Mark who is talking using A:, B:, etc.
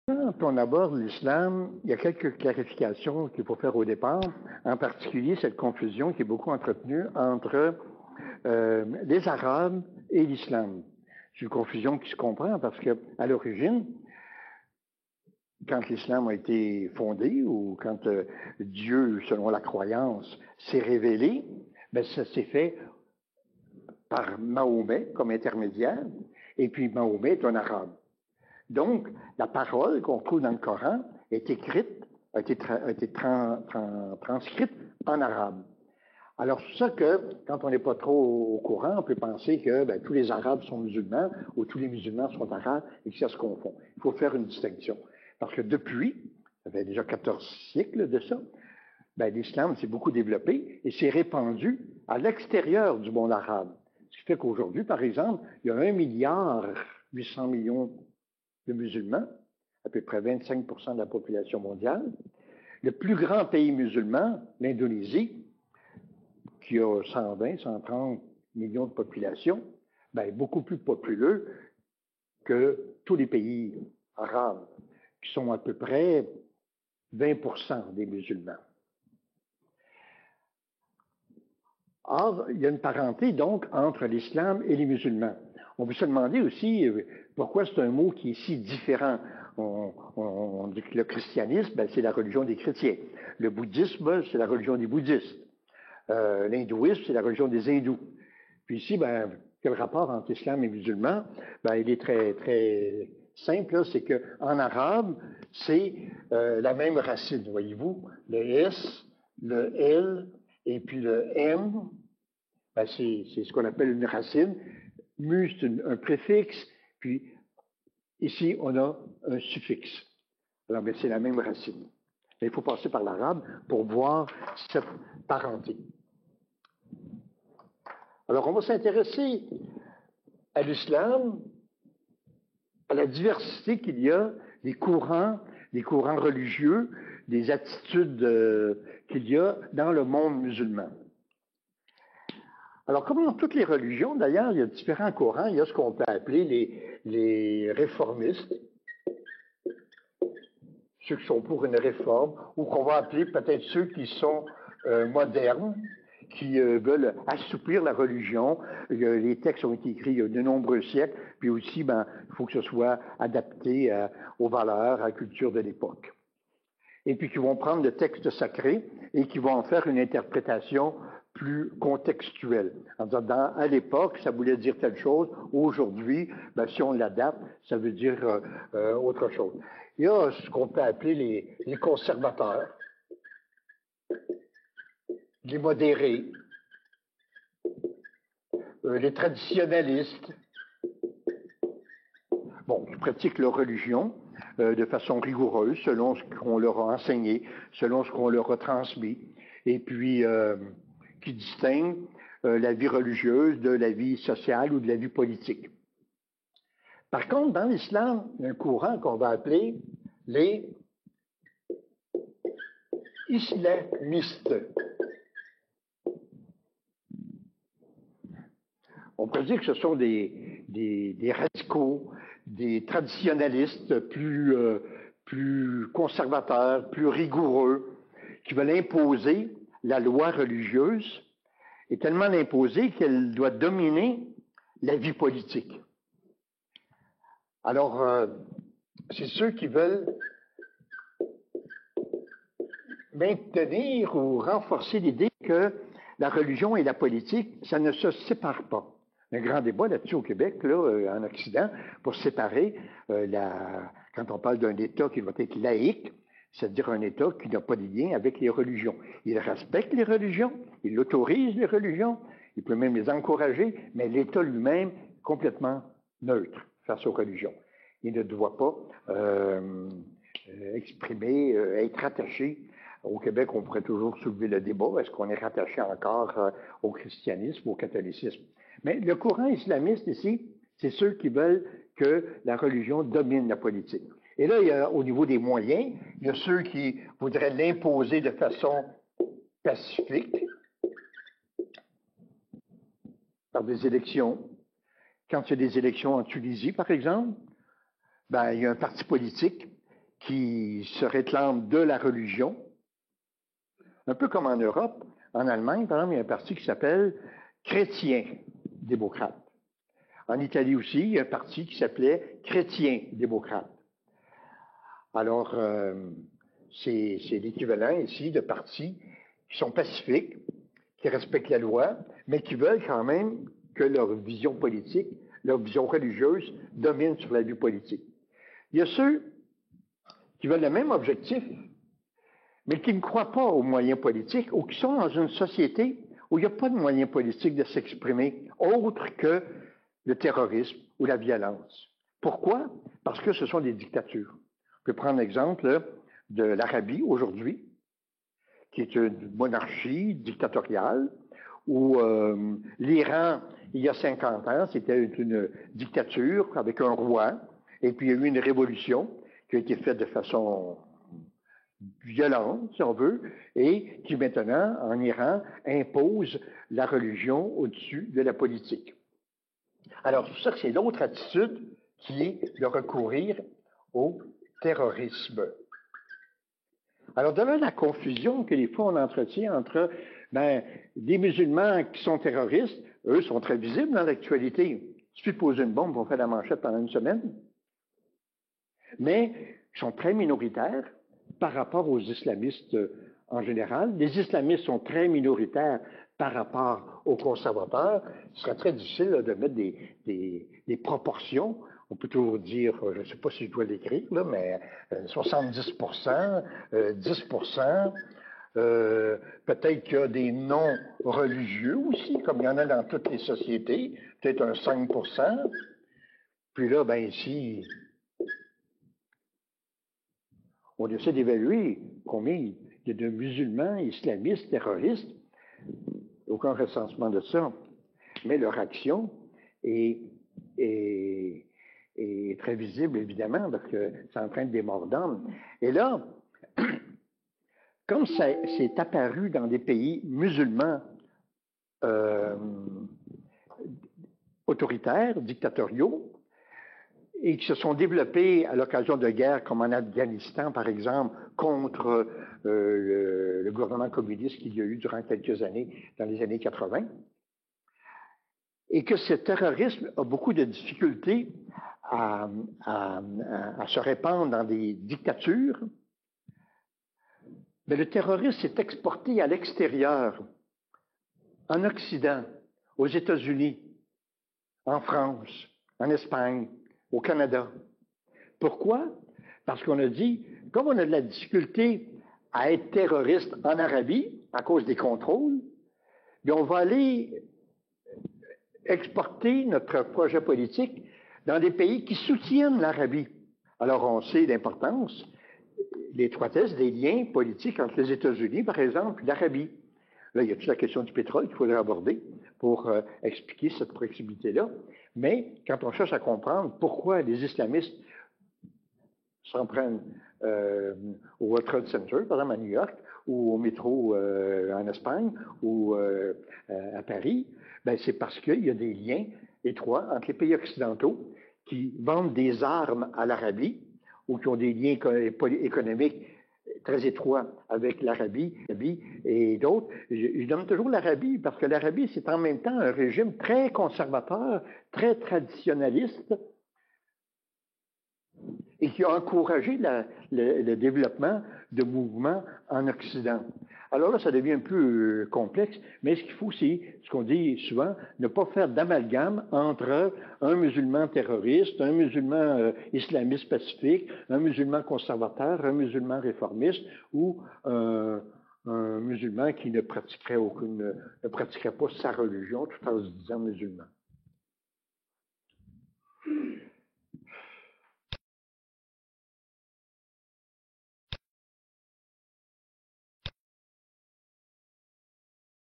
A: Quand on aborde l'islam, il y a quelques clarifications qu'il faut faire au départ, en particulier cette confusion qui est beaucoup entretenue entre les Arabes et l'islam. C'est une confusion qui se comprend parce que, à l'origine, quand l'islam a été fondé ou quand Dieu, selon la croyance, s'est révélé, ben ça s'est fait par Mahomet comme intermédiaire, et puis Mahomet est un arabe. Donc, la parole qu'on trouve dans le Coran est écrite, a été transcrite en arabe. Alors, c'est ça que, quand on n'est pas trop au courant, on peut penser que tous les Arabes sont musulmans ou tous les musulmans sont arabes et que ça se confond. Il faut faire une distinction. Parce que depuis, ça fait déjà 14 siècles de ça, l'islam s'est beaucoup développé et s'est répandu à l'extérieur du monde arabe. Ce qui fait qu'aujourd'hui, par exemple, il y a 1,8 milliard de musulmans, à peu près 25% de la population mondiale. Le plus grand pays musulman, l'Indonésie, qui a 120, 130 millions de population, beaucoup plus populeux que tous les pays arabes, qui sont à peu près 20% des musulmans. Or, il y a une parenté donc entre l'islam et les musulmans. On peut se demander aussi pourquoi c'est un mot qui est si différent. On dit que le christianisme, c'est la religion des chrétiens. Le bouddhisme, c'est la religion des bouddhistes. L'hindouisme, c'est la religion des hindous. Puis ici, quel rapport entre islam et musulman? Il est très, très simple, c'est qu'en arabe, c'est la même racine, voyez-vous. Le S, le L et puis le M, c'est ce qu'on appelle une racine. Mu, c'est un préfixe, puis ici, on a un suffixe. Alors, c'est la même racine. Mais il faut passer par l'arabe pour voir cette parenté. Alors, on va s'intéresser à l'islam, à la diversité qu'il y a des courants religieux, des attitudes qu'il y a dans le monde musulman. Alors, comme dans toutes les religions, d'ailleurs, il y a différents courants. Il y a ce qu'on peut appeler les réformistes, ceux qui sont pour une réforme, ou qu'on va appeler peut-être ceux qui sont modernes, qui veulent assouplir la religion. Les textes ont été écrits il y a de nombreux siècles, puis aussi, il faut que ce soit adapté aux valeurs, à la culture de l'époque. Et puis qui vont prendre le texte sacré et qui vont en faire une interprétation plus contextuelle. En disant, à l'époque, ça voulait dire telle chose. Aujourd'hui, si on l'adapte, ça veut dire autre chose. Il y a ce qu'on peut appeler les conservateurs, les modérés, les traditionnalistes, qui pratiquent leur religion de façon rigoureuse, selon ce qu'on leur a enseigné, selon ce qu'on leur a transmis, et puis qui distinguent la vie religieuse de la vie sociale ou de la vie politique. Par contre, dans l'islam, il y a un courant qu'on va appeler les islamistes. On peut dire que ce sont des radicaux, des traditionnalistes plus conservateurs, plus rigoureux, qui veulent imposer la loi religieuse, et tellement l'imposer qu'elle doit dominer la vie politique. Alors, c'est ceux qui veulent maintenir ou renforcer l'idée que la religion et la politique, ça ne se sépare pas. Un grand débat là-dessus au Québec, en Occident, pour séparer quand on parle d'un État qui doit être laïque, c'est-à-dire un État qui n'a pas de lien avec les religions. Il respecte les religions, il autorise les religions, il peut même les encourager, mais l'État lui-même est complètement neutre face aux religions. Il ne doit pas être rattaché. Au Québec, on pourrait toujours soulever le débat, est-ce qu'on est rattaché encore au christianisme, au catholicisme? Mais le courant islamiste ici, c'est ceux qui veulent que la religion domine la politique. Et là, il y a, au niveau des moyens, il y a ceux qui voudraient l'imposer de façon pacifique, par des élections. Quand il y a des élections en Tunisie, par exemple, il y a un parti politique qui se réclament de la religion, un peu comme en Europe. En Allemagne, par exemple, il y a un parti qui s'appelle Chrétien démocrate. En Italie aussi, il y a un parti qui s'appelait Chrétien démocrate. Alors, c'est l'équivalent ici de partis qui sont pacifiques, qui respectent la loi, mais qui veulent quand même que leur vision politique, leur vision religieuse domine sur la vie politique. Il y a ceux qui veulent le même objectif, mais qui ne croient pas aux moyens politiques ou qui sont dans une société où il n'y a pas de moyens politiques de s'exprimer autre que le terrorisme ou la violence. Pourquoi? Parce que ce sont des dictatures. On peut prendre l'exemple de l'Arabie aujourd'hui, qui est une monarchie dictatoriale, où l'Iran, il y a 50 ans, c'était une dictature avec un roi, et puis il y a eu une révolution qui a été faite de façon violente, si on veut, et qui maintenant, en Iran, impose la religion au-dessus de la politique. Alors, tout ça, c'est l'autre attitude qui est de recourir au terrorisme. Alors, de là, la confusion que des fois on entretient entre des musulmans qui sont terroristes, eux sont très visibles dans l'actualité. Il suffit de poser une bombe pour faire la manchette pendant une semaine. Mais ils sont très minoritaires par rapport aux islamistes en général. Les islamistes sont très minoritaires par rapport aux conservateurs. Ce serait très difficile de mettre des proportions. On peut toujours dire, je ne sais pas si je dois l'écrire, là, mais 70%, 10%. Peut-être qu'il y a des non-religieux aussi, comme il y en a dans toutes les sociétés, peut-être un 5%. Puis là, ben ici, on essaie d'évaluer combien il y a de musulmans, islamistes, terroristes. Aucun recensement de ça. Mais leur action est très visible, évidemment, parce que c'est en train de démordre. Et là, comme ça c'est apparu dans des pays musulmans autoritaires, dictatoriaux, et qui se sont développés à l'occasion de guerres comme en Afghanistan, par exemple, contre le gouvernement communiste qu'il y a eu durant quelques années, dans les années 80, et que ce terrorisme a beaucoup de difficultés à se répandre dans des dictatures, mais le terrorisme s'est exporté à l'extérieur, en Occident, aux États-Unis, en France, en Espagne, au Canada. Pourquoi? Parce qu'on a dit, comme on a de la difficulté à être terroriste en Arabie, à cause des contrôles, bien on va aller exporter notre projet politique dans des pays qui soutiennent l'Arabie. Alors on sait l'importance, l'étroitesse des liens politiques entre les États-Unis, par exemple, et l'Arabie. Là, il y a toute la question du pétrole qu'il faudrait aborder pour expliquer cette proximité-là. Mais quand on cherche à comprendre pourquoi les islamistes s'en prennent au World Trade Center, par exemple à New York, ou au métro en Espagne, ou à Paris, ben c'est parce qu'il y a des liens étroits entre les pays occidentaux qui vendent des armes à l'Arabie ou qui ont des liens économiques très étroits avec l'Arabie et d'autres. Je donne toujours l'Arabie parce que l'Arabie, c'est en même temps un régime très conservateur, très traditionnaliste et qui a encouragé le développement de mouvements en Occident. Alors là, ça devient un peu complexe, mais ce qu'il faut, c'est, ce qu'on dit souvent, ne pas faire d'amalgame entre un musulman terroriste, un musulman islamiste pacifique, un musulman conservateur, un musulman réformiste ou un musulman qui ne pratiquerait pas sa religion tout en se disant musulman.